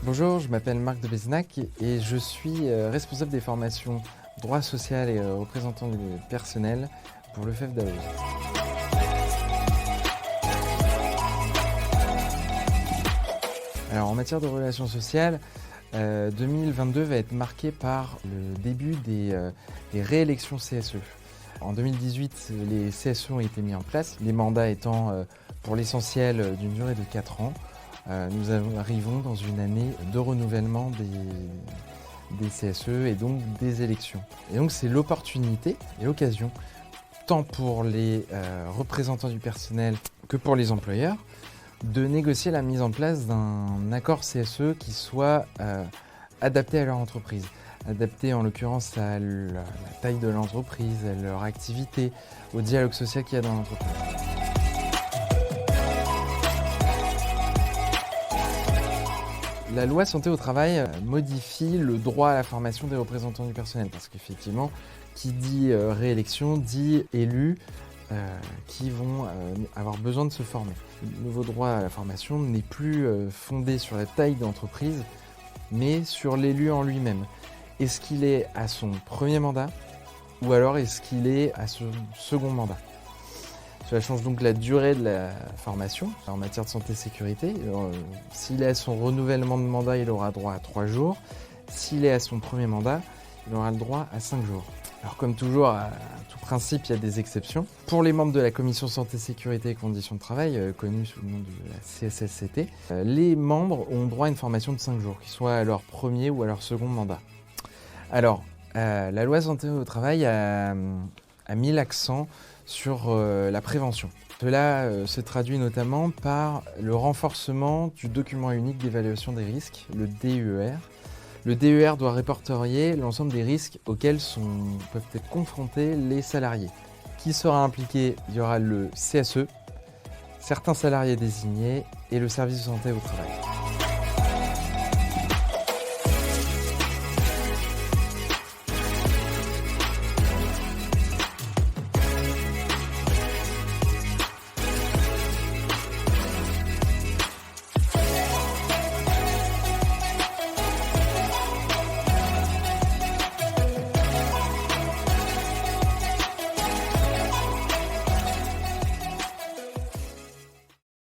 Bonjour, je m'appelle Marc de Bézenac et je suis responsable des formations droit social et représentant du personnel pour le FEF d'Aoste. Alors en matière de relations sociales, 2022 va être marqué par le début des réélections CSE. En 2018, les CSE ont été mis en place, les mandats étant pour l'essentiel d'une durée de 4 ans. Nous arrivons dans une année de renouvellement des CSE et donc des élections. Et donc c'est l'opportunité et l'occasion, tant pour les représentants du personnel que pour les employeurs, de négocier la mise en place d'un accord CSE qui soit adapté à leur entreprise. Adapté en l'occurrence à la taille de l'entreprise, à leur activité, au dialogue social qu'il y a dans l'entreprise. La loi santé au travail modifie le droit à la formation des représentants du personnel parce qu'effectivement, qui dit réélection dit élus qui vont avoir besoin de se former. Le nouveau droit à la formation n'est plus fondé sur la taille d'entreprise, mais sur l'élu en lui-même. Est-ce qu'il est à son premier mandat ou alors est-ce qu'il est à son second mandat ? Cela change donc la durée de la formation en matière de santé et sécurité. S'il est à son renouvellement de mandat, il aura droit à 3 jours. S'il est à son premier mandat, il aura le droit à 5 jours. Alors comme toujours, à tout principe, il y a des exceptions. Pour les membres de la commission santé, sécurité et conditions de travail, connue sous le nom de la CSSCT, les membres ont droit à une formation de 5 jours, qu'ils soient à leur premier ou à leur second mandat. Alors, la loi santé au travail a mis l'accent sur la prévention. Cela se traduit notamment par le renforcement du document unique d'évaluation des risques, le DUER. Le DUER doit répertorier l'ensemble des risques auxquels peuvent être confrontés les salariés. Qui sera impliqué ? Il y aura le CSE, certains salariés désignés et le service de santé au travail.